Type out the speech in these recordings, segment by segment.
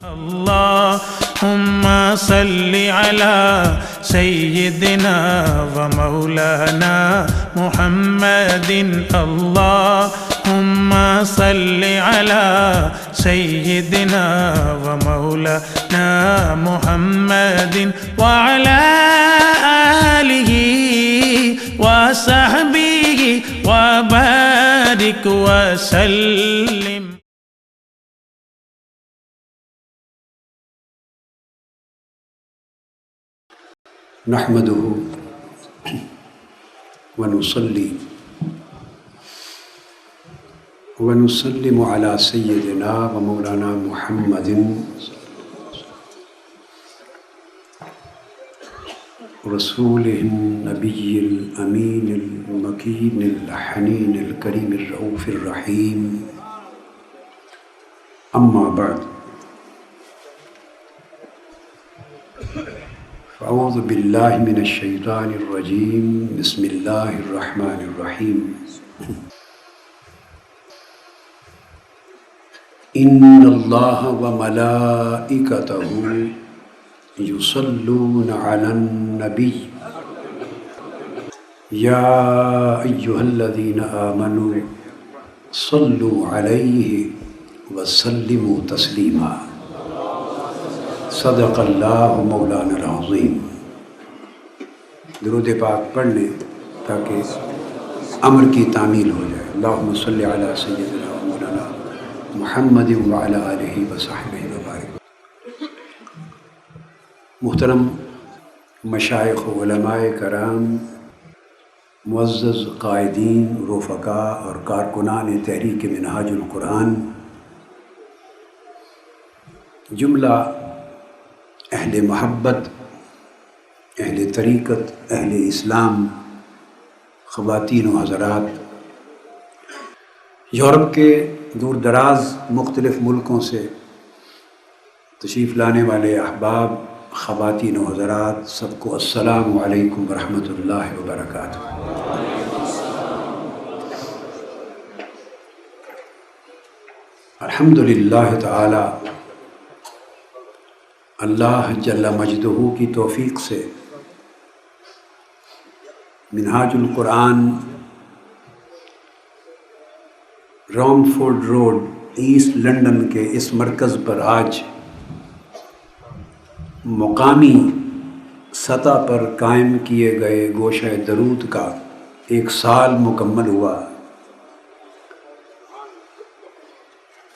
اللهم صل على سيدنا ومولانا محمد اللهم صل على سيدنا ومولانا محمد وعلى آله وصحبه وبارك وسلم. نحمده ونصلي ونسلم على سيدنا ومولانا محمد رسوله النبي الأمين المكين الحنين الكريم الرؤوف الرحيم. أما بعد، أعوذ بالله من الشيطان الرجيم. بسم الله الرحمن الرحيم. إن الله وملائكته يصلون على النبي يا أيها الذين آمنوا صلوا عليه وسلموا تسليما. صدق اللہ مولانا العظیم. درود پاک پڑھ لیں تاکہ امر کی تعمیل ہو جائے. اللہم صلی علی سیدنا مولانا محمد وعلی آلہ وصحبہ وبارک. محترم مشائخ و علماء کرام، معزز قائدین، رفقاء اور کارکنان تحریک منہاج القرآن، جملہ اہل محبت، اہل طریقت، اہل اسلام، خواتین و حضرات، یورپ کے دور دراز مختلف ملکوں سے تشریف لانے والے احباب، خواتین و حضرات، سب کو السلام علیکم ورحمۃ اللہ وبرکاتہ. الحمدللہ تعالی، اللہ جل مجدہ کی توفیق سے منہاج القرآن رومفورڈ روڈ، ایسٹ لندن کے اس مرکز پر آج مقامی سطح پر قائم کیے گئے گوشہ درود کا 1 سال مکمل ہوا،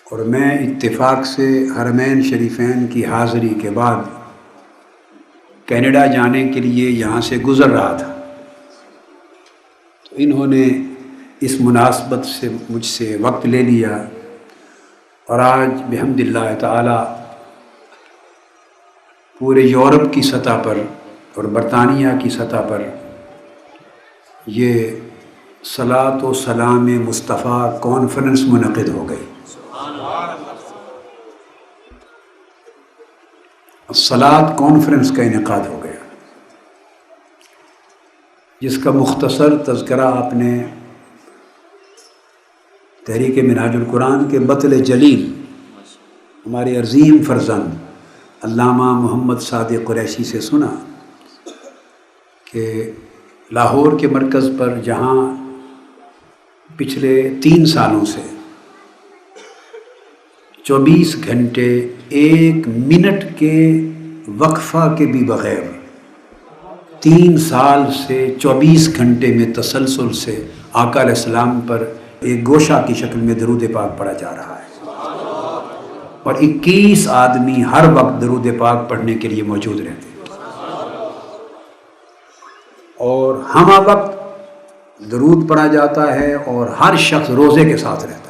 اور میں اتفاق سے حرمین شریفین کی حاضری کے بعد کینیڈا جانے کے لیے یہاں سے گزر رہا تھا، تو انہوں نے اس مناسبت سے مجھ سے وقت لے لیا، اور آج بحمد اللہ تعالی پورے یورپ کی سطح پر اور برطانیہ کی سطح پر یہ صلاۃ و سلام مصطفیٰ کانفرنس منعقد ہو گئی. صلاۃ کانفرنس کا انعقاد ہو گیا، جس کا مختصر تذکرہ آپ نے تحریک منہاج القرآن کے بطل جلیل ہمارے عظیم فرزند علامہ محمد صادق قریشی سے سنا کہ لاہور کے مرکز پر جہاں پچھلے 3 سالوں سے 24 گھنٹے 1 منٹ کے وقفہ کے بھی بغیر 3 سال سے 24 گھنٹے میں تسلسل سے آقا علیہ السلام پر ایک گوشہ کی شکل میں درود پاک پڑھا جا رہا ہے، اور 21 آدمی ہر وقت درود پاک پڑھنے کے لیے موجود رہتے ہیں، اور ہمہ وقت درود پڑھا جاتا ہے، اور ہر شخص روزے کے ساتھ رہتا ہے.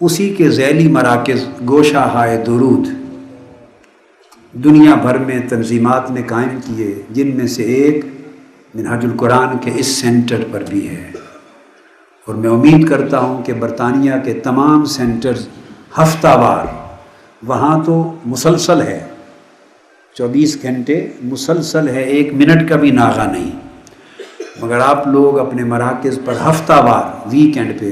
اسی کے ذیلی مراکز گوشہ ہائے درود دنیا بھر میں تنظیمات نے قائم کیے، جن میں سے ایک منہاج القرآن کے اس سینٹر پر بھی ہے، اور میں امید کرتا ہوں کہ برطانیہ کے تمام سینٹرز ہفتہ وار وہاں تو مسلسل ہے، 24 گھنٹے مسلسل ہے، 1 منٹ کا بھی ناغہ نہیں، مگر آپ لوگ اپنے مراکز پر ہفتہ وار ویک اینڈ پہ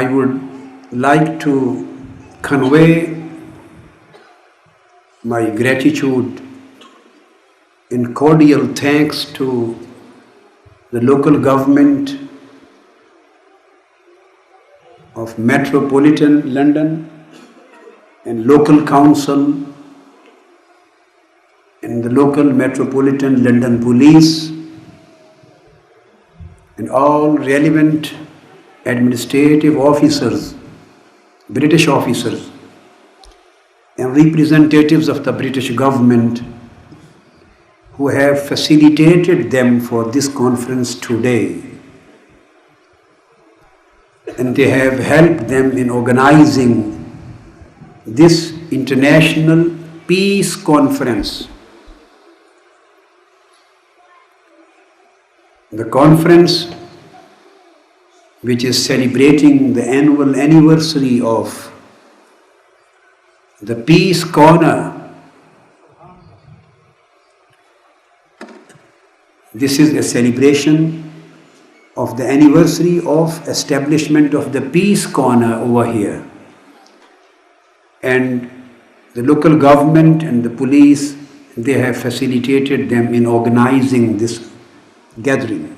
I would like to convey my gratitude and cordial thanks to the local government of Metropolitan London and local council and the local Metropolitan London Police and all relevant administrative officers, British officers and representatives of the British government who have facilitated them for this conference today, and they have helped them in organizing this international peace conference. The conference, which is celebrating the annual anniversary of the Peace Corner. This is a celebration of the anniversary of establishment of the Peace Corner over here. And the local government and the police, they have facilitated them in organizing this gathering.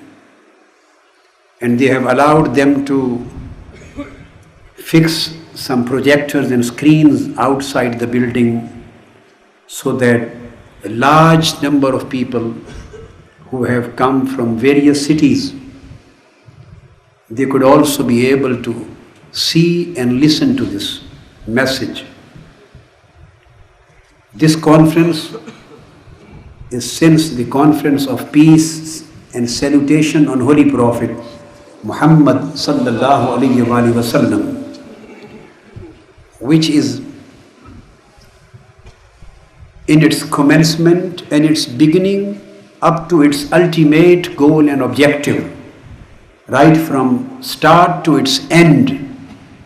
And they have allowed them to fix some projectors and screens outside the building so that a large number of people who have come from various cities, they could also be able to see and listen to this message. This conference is since the conference of peace and salutation on Holy Prophet Muhammad sallallahu alayhi wa sallam, which is in its commencement and its beginning up to its ultimate goal and objective, right from start to its end.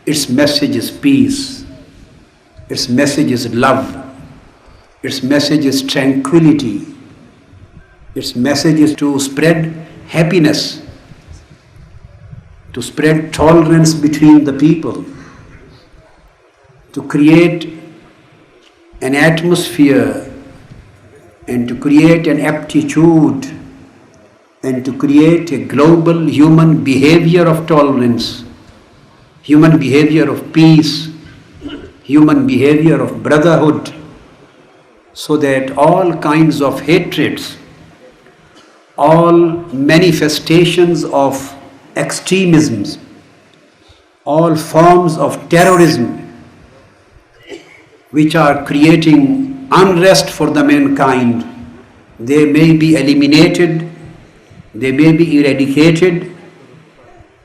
Its message is peace, its message is love, its message is tranquility, its message is to spread happiness, to spread tolerance between the people, to create an atmosphere and to create an aptitude and to create a global human behavior of tolerance, human behavior of peace, human behavior of brotherhood, so that all kinds of hatreds, all manifestations of extremisms, all forms of terrorism which are creating unrest for the mankind, they may be eliminated, they may be eradicated,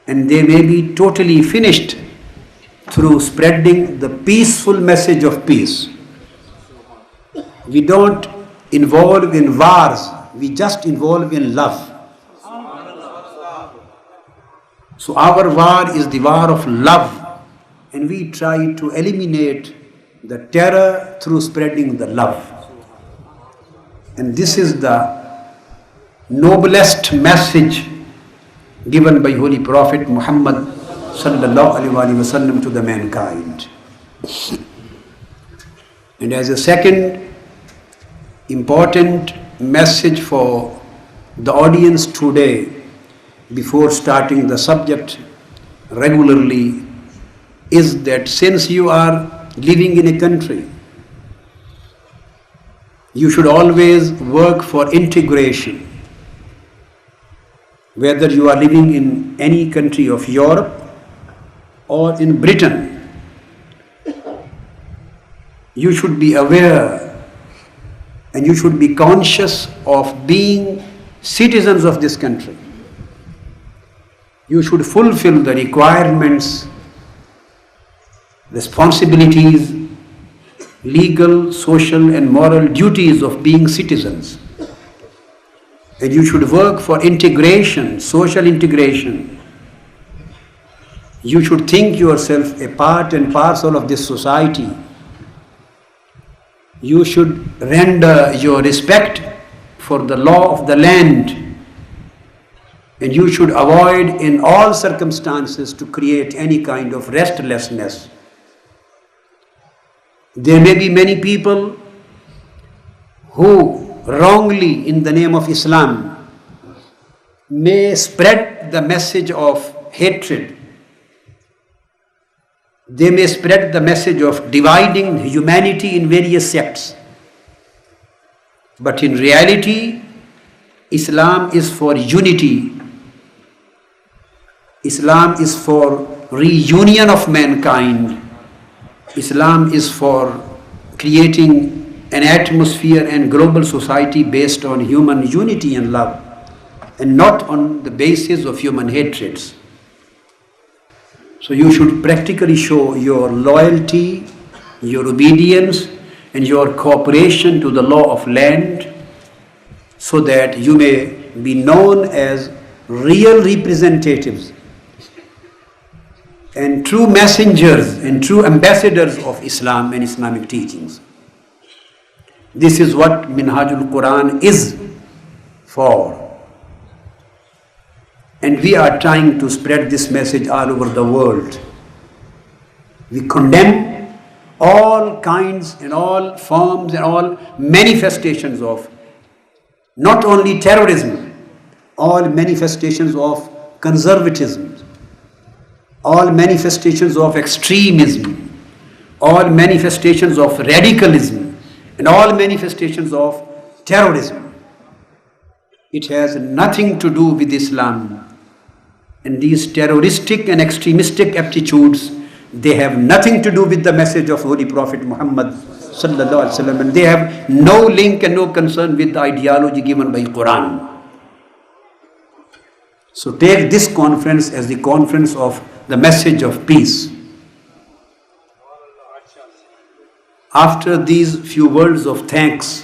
and they may be totally finished through spreading the peaceful message of peace. We don't involve in wars, we just involve in love. So our war is the war of love, and we try to eliminate the terror through spreading the love. And this is the noblest message given by Holy Prophet Muhammad sallallahu alaihi wasallam to the mankind. And as a second important message for the audience today, before starting the subject regularly, is that since you are living in a country, you should always work for integration. Whether you are living in any country of Europe or in Britain, you should be aware and you should be conscious of being citizens of this country. You should fulfill the requirements, responsibilities, legal, social and moral duties of being citizens. and you should work for integration, social integration. You should think yourself a part and parcel of this society. You should render your respect for the law of the land, and you should avoid in all circumstances to create any kind of restlessness. There may be many people who wrongly, in the name of Islam, may spread the message of hatred. They may spread the message of dividing humanity in various sects. But in reality, Islam is for unity. Islam is for reunion of mankind. Islam is for creating an atmosphere and global society based on human unity and love, and not on the basis of human hatreds. So you should practically show your loyalty, your obedience, and your cooperation to the law of land, so that you may be known as real representatives and true messengers and true ambassadors of Islam and Islamic teachings. This is what Minhajul Quran is for. And we are trying to spread this message all over the world. We condemn all kinds and all forms and all manifestations of not only terrorism, all manifestations of conservatism, all manifestations of extremism, all manifestations of radicalism, and all manifestations of terrorism. It has nothing to do with Islam. And these terroristic and extremistic aptitudes, they have nothing to do with the message of Holy Prophet Muhammad sallallahu alaihi wasallam, and they have no link and no concern with the ideology given by Quran. So take this conference as the conference of the message of peace. After these few words of thanks,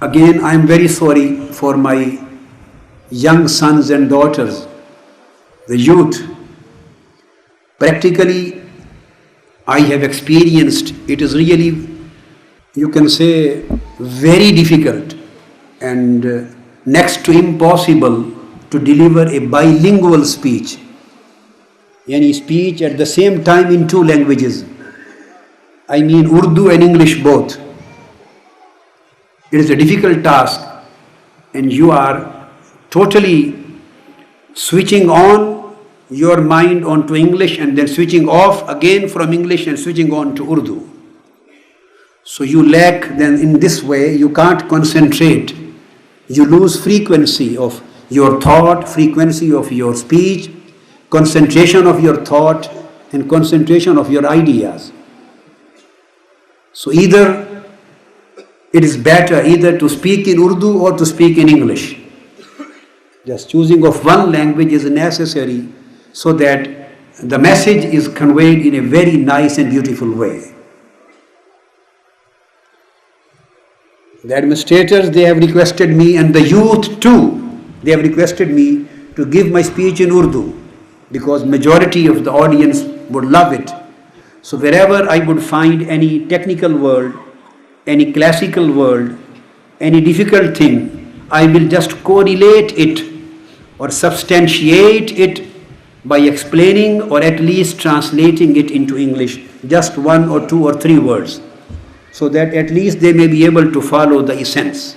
Again, I am very sorry for my young sons and daughters, the youth. Practically, I have experienced, it is really, you can say, very difficult and next to impossible to deliver a bilingual speech. Any speech at the same time in two languages. I mean Urdu and English both. It is a difficult task, and you are totally switching on your mind onto English and then switching off again from English and switching on to Urdu. So you lack, then in this way you can't concentrate. You lose frequency of your thought, frequency of your speech, concentration of your thought, and concentration of your ideas. So either it is better either to speak in Urdu or to speak in English. Just choosing of one language is necessary so that the message is conveyed in a very nice and beautiful way. The administrators, they have requested me, and the youth too, they have requested me to give my speech in Urdu because majority of the audience would love it. So wherever I would find any technical word, any classical word, any difficult thing, I will just correlate it or substantiate it by explaining or at least translating it into English, just one or two or three words, so that at least they may be able to follow the essence.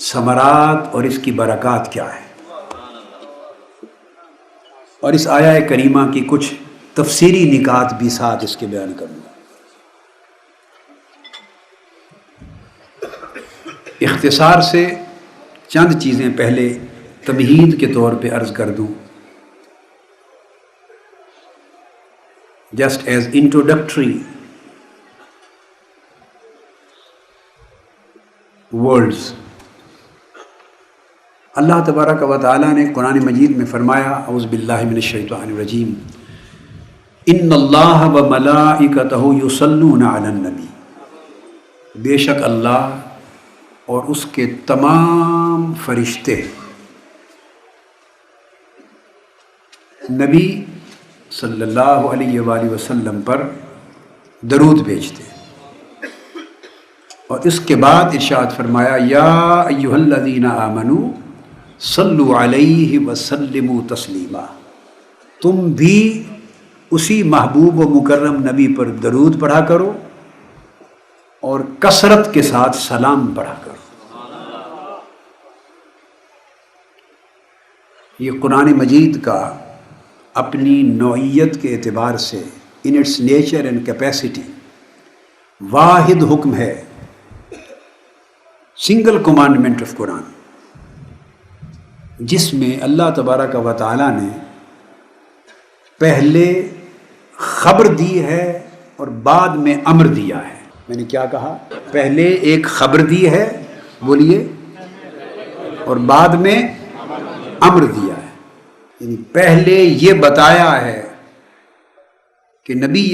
ثمرات اور اس کی برکات کیا ہے، اور اس آیہ کریمہ کی کچھ تفسیری نکات بھی ساتھ اس کے بیان کروں گا۔ اختصار سے چند چیزیں پہلے تمہید کے طور پہ عرض کر دوں، جسٹ ایز انٹروڈکٹری ورڈز۔ اللہ تبارک و تعالیٰ نے قرآن مجید میں فرمایا، اعوذ باللہ من الشیطان الرجیم، ان اللہ و ملائکتہ یصلون علی النبی، بے شک اللہ اور اس کے تمام فرشتے نبی صلی اللہ علیہ وآلہ وسلم پر درود بھیجتے ہیں، اور اس کے بعد ارشاد فرمایا، یا ایھا الذین آمنوا صلوا علیہ وسلموا تسلیما، تم بھی اسی محبوب و مکرم نبی پر درود پڑھا کرو اور کثرت کے ساتھ سلام پڑھا کرو۔ یہ قرآن مجید کا اپنی نوعیت کے اعتبار سے in its nature and capacity واحد حکم ہے، سنگل کمانڈمنٹ آف قرآن، جس میں اللہ تبارک و تعالیٰ نے پہلے خبر دی ہے اور بعد میں امر دیا ہے۔ میں نے کیا کہا؟ پہلے ایک خبر دی ہے، بولیے، اور بعد میں امر دیا ہے، یعنی پہلے یہ بتایا ہے کہ نبی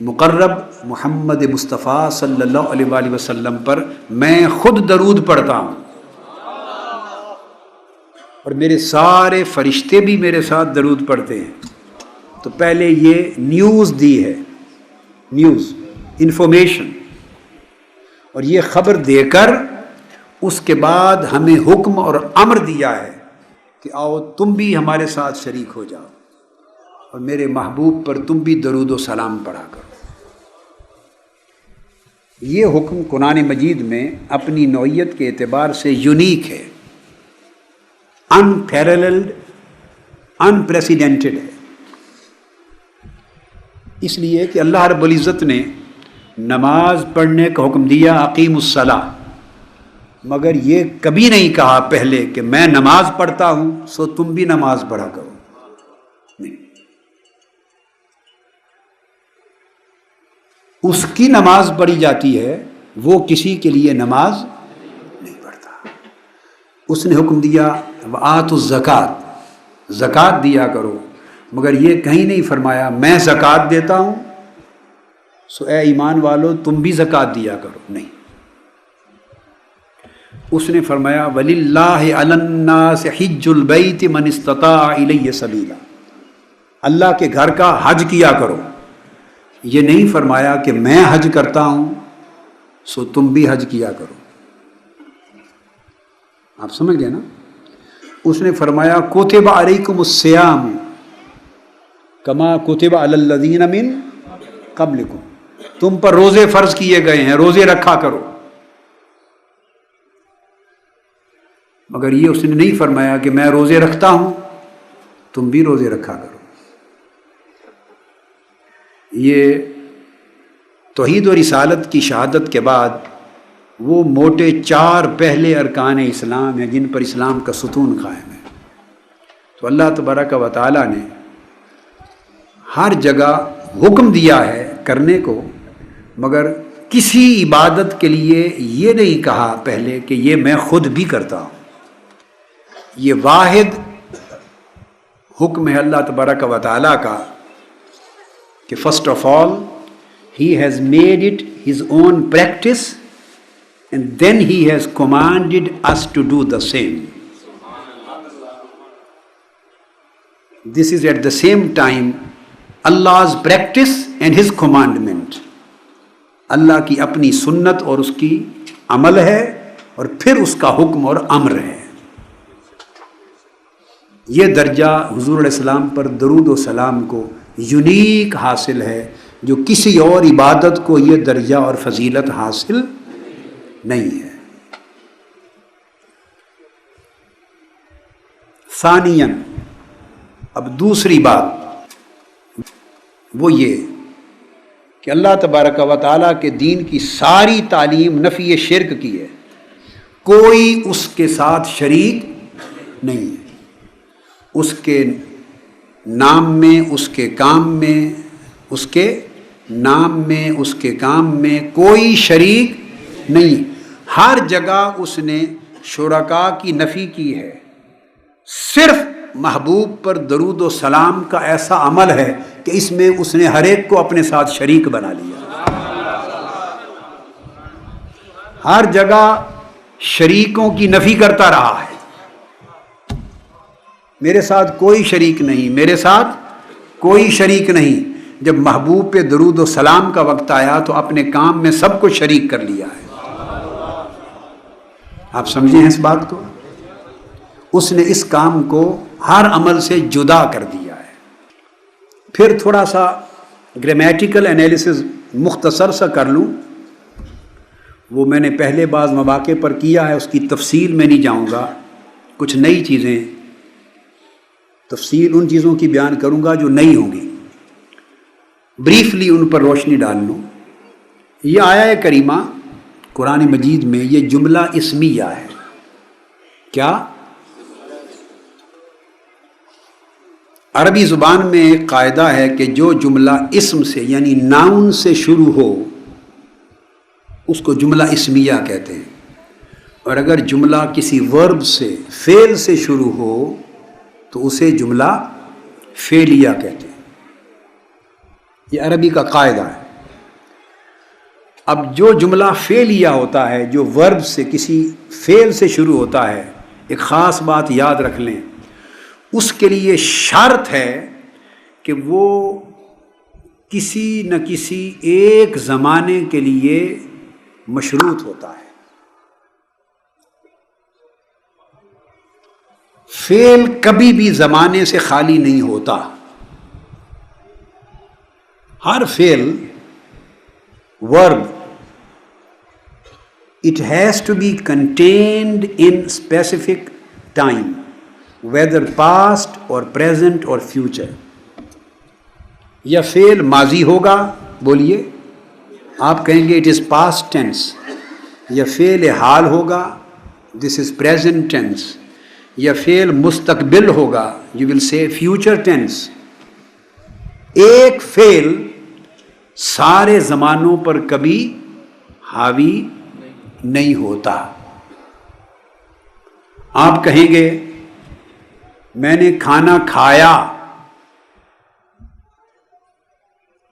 مقرب محمد مصطفیٰ صلی اللہ علیہ وآلہ وسلم پر میں خود درود پڑھتا ہوں، اور میرے سارے فرشتے بھی میرے ساتھ درود پڑھتے ہیں۔ تو پہلے یہ نیوز دی ہے، نیوز، انفارمیشن، اور یہ خبر دے کر اس کے بعد ہمیں حکم اور امر دیا ہے کہ آؤ تم بھی ہمارے ساتھ شریک ہو جاؤ اور میرے محبوب پر تم بھی درود و سلام پڑھا کرو۔ یہ حکم قرآن مجید میں اپنی نوعیت کے اعتبار سے یونیک ہے، انپیرللڈ، انپریسیڈنٹڈ ہے، اس لیے کہ اللہ رب العزت نے نماز پڑھنے کا حکم دیا، اقیم الصلاۃ، مگر یہ کبھی نہیں کہا پہلے کہ میں نماز پڑھتا ہوں سو تم بھی نماز پڑھا کرو، نہیں، اس کی نماز پڑھی جاتی ہے، وہ کسی کے لیے نماز نہیں پڑھتا۔ اس نے حکم دیا وآتوا الزکوٰۃ، زکوٰۃ دیا کرو، مگر یہ کہیں نہیں فرمایا میں زکوٰۃ دیتا ہوں سو اے ایمان والو تم بھی زکوٰۃ دیا کرو، نہیں، اس نے فرمایا وَلِلَّهِ عَلَى النَّاسِ حِجُّ الْبَيْتِ مَنِ اسْتَطَاعَ إِلَيْهِ سَبِيلًا، اللہ کے گھر کا حج کیا کرو، یہ نہیں فرمایا کہ میں حج کرتا ہوں سو تم بھی حج کیا کرو، آپ سمجھ گئے نا؟ اس نے فرمایا کتب علیکم الصیام کما کتب علی الذین من قبلکم، تم پر روزے فرض کیے گئے ہیں، روزے رکھا کرو، مگر یہ اس نے نہیں فرمایا کہ میں روزے رکھتا ہوں تم بھی روزے رکھا کرو۔ یہ توحید و رسالت کی شہادت کے بعد وہ موٹے چار پہلے ارکان اسلام ہیں جن پر اسلام کا ستون قائم ہے۔ تو اللہ تبارک و تعالیٰ نے ہر جگہ حکم دیا ہے کرنے کو، مگر کسی عبادت کے لیے یہ نہیں کہا پہلے کہ یہ میں خود بھی کرتا ہوں۔ یہ واحد حکم ہے اللہ تبارک و تعالیٰ کا کہ first of all He has made it his own practice and then he has commanded us to do the same. This is at the same time Allah's practice and his commandment. اللہ کی اپنی سنت اور اس کی عمل ہے اور پھر اس کا حکم اور امر ہے۔ یہ درجہ حضور علیہ السلام پر درود و سلام کو یونیک حاصل ہے، جو کسی اور عبادت کو یہ درجہ اور فضیلت حاصل نہیں ہے۔ ثانیاً، اب دوسری بات وہ یہ کہ اللہ تبارک و تعالیٰ کے دین کی ساری تعلیم نفی شرک کی ہے، کوئی اس کے ساتھ شریک نہیں ہے، اس کے نام میں، اس کے کام میں، اس کے نام میں، اس کے کام میں کوئی شریک نہیں۔ ہر جگہ اس نے شرکاء کی نفی کی ہے، صرف محبوب پر درود و سلام کا ایسا عمل ہے کہ اس میں اس نے ہر ایک کو اپنے ساتھ شریک بنا لیا۔ ہر جگہ شریکوں کی نفی کرتا رہا ہے، میرے ساتھ کوئی شریک نہیں، میرے ساتھ کوئی شریک نہیں۔ جب محبوب پہ درود و سلام کا وقت آیا تو اپنے کام میں سب کو شریک کر لیا ہے۔ آپ سمجھیں ہیں اس بات کو؟ اس نے اس کام کو ہر عمل سے جدا کر دیا ہے۔ پھر تھوڑا سا گرامیٹیکل انالیسز مختصر سا کر لوں، وہ میں نے پہلے بعض مواقع پر کیا ہے، اس کی تفصیل میں نہیں جاؤں گا، کچھ نئی چیزیں، تفصیل ان چیزوں کی بیان کروں گا جو نئی ہوں گی، بریفلی ان پر روشنی ڈال لوں۔ یہ آیہ کریمہ قرآن مجید میں یہ جملہ اسمیہ ہے، کیا؟ عربی زبان میں ایک قاعدہ ہے کہ جو جملہ اسم سے یعنی ناؤن سے شروع ہو اس کو جملہ اسمیہ کہتے ہیں، اور اگر جملہ کسی ورب سے، فعل سے شروع ہو تو اسے جملہ فعلیہ کہتے ہیں۔ یہ عربی کا قاعدہ ہے۔ اب جو جملہ فعلیہ ہوتا ہے، جو ورب سے، کسی فعل سے شروع ہوتا ہے، ایک خاص بات یاد رکھ لیں، اس کے لیے شرط ہے کہ وہ کسی نہ کسی ایک زمانے کے لیے مشروط ہوتا ہے۔ فعل کبھی بھی زمانے سے خالی نہیں ہوتا، ہر فعل، verb, it has to be contained in specific time, whether past or present or future. یا فعل ماضی ہوگا، بولیے، آپ کہیں گے it is past tense، یا فعل حال ہوگا، this is present tense، یا فعل مستقبل ہوگا، you will say future tense۔ ایک فعل سارے زمانوں پر کبھی حاوی نہیں ہوتا۔ آپ کہیں گے میں نے کھانا کھایا،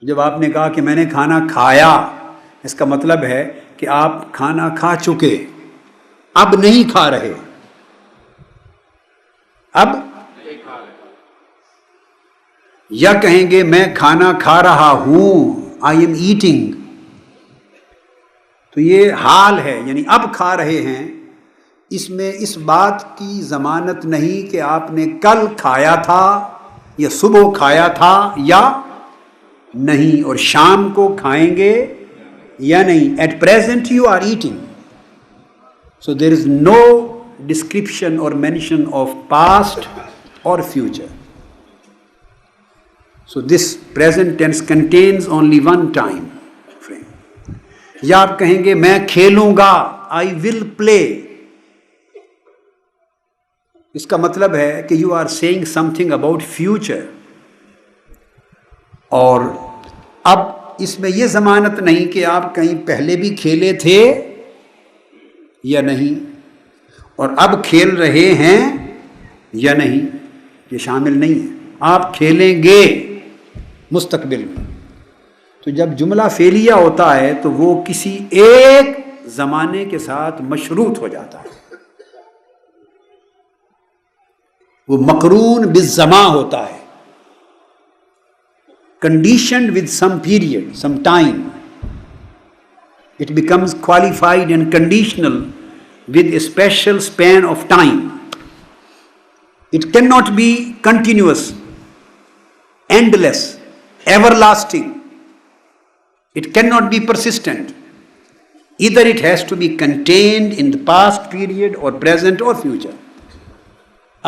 جب آپ نے کہا کہ میں نے کھانا کھایا، اس کا مطلب ہے کہ آپ کھانا کھا چکے، اب نہیں کھا رہے، اب، یا کہیں گے میں کھانا کھا رہا ہوں، I am eating، تو یہ حال ہے، یعنی اب کھا رہے ہیں۔ اس میں اس بات کی ضمانت نہیں کہ آپ نے کل کھایا تھا یا صبح کھایا تھا یا نہیں، اور شام کو کھائیں گے یا نہیں۔ At present you are eating, so there is no description or mention of past or future. So this present tense contains only one time frame. یا آپ کہیں گے میں کھیلوں گا، I will play، اس کا مطلب ہے کہ you are saying something about future، اور اب اس میں یہ ضمانت نہیں کہ آپ کہیں پہلے بھی کھیلے تھے یا نہیں، اور اب کھیل رہے ہیں یا نہیں، یہ شامل نہیں ہے۔ آپ کھیلیں گے مستقبل میں۔ تو جب جملہ فعلیہ ہوتا ہے تو وہ کسی ایک زمانے کے ساتھ مشروط ہو جاتا ہے، وہ مقرون بالزمان ہوتا ہے، conditioned with some period, some time. It becomes qualified and conditional with a special span of time. It cannot be continuous, endless, everlasting. It cannot be persistent. Either it has to be contained in the past period or present or future.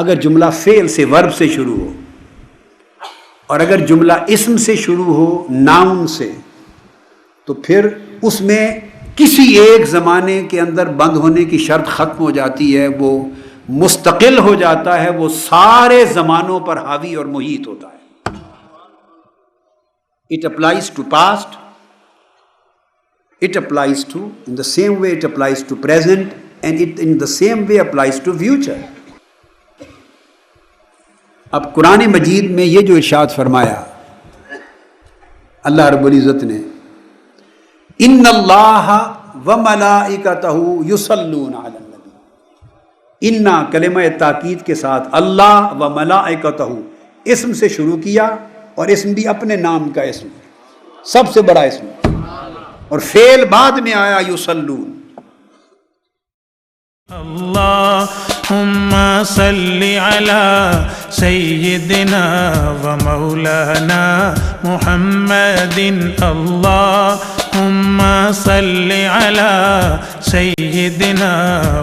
اگر جملہ فعل سے ورب سے شروع ہو اور اگر جملہ اسم سے شروع ہو ناؤن سے تو پھر اس میں کسی ایک زمانے کے اندر بند ہونے کی شرط ختم ہو جاتی ہے، وہ مستقل ہو جاتا ہے، وہ سارے زمانوں پر حاوی اور محیط ہوتا ہے. It applies to past, it applies to, in the same way it applies to present, and it in the same way applies to future. اب قرآن مجید میں یہ جو ارشاد فرمایا اللہ رب العزت نے، ان اللہ وملائکتہ یصلون علی النبی، انا کلمہ تاکید کے ساتھ اللہ و ملائکتہ اسم سے شروع کیا، اور اسم بھی اپنے نام کا اسم، سب سے بڑا اسم، اور فعل بعد میں آیا یصلون. اللہم صلی علی سیدنا و مولانا محمد. اللہم صلی علی سیدنا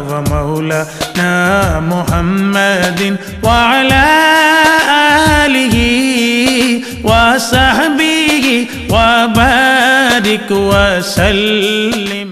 و مولانا محمد وعلی آلہ وصحبہ وبارک وسلم.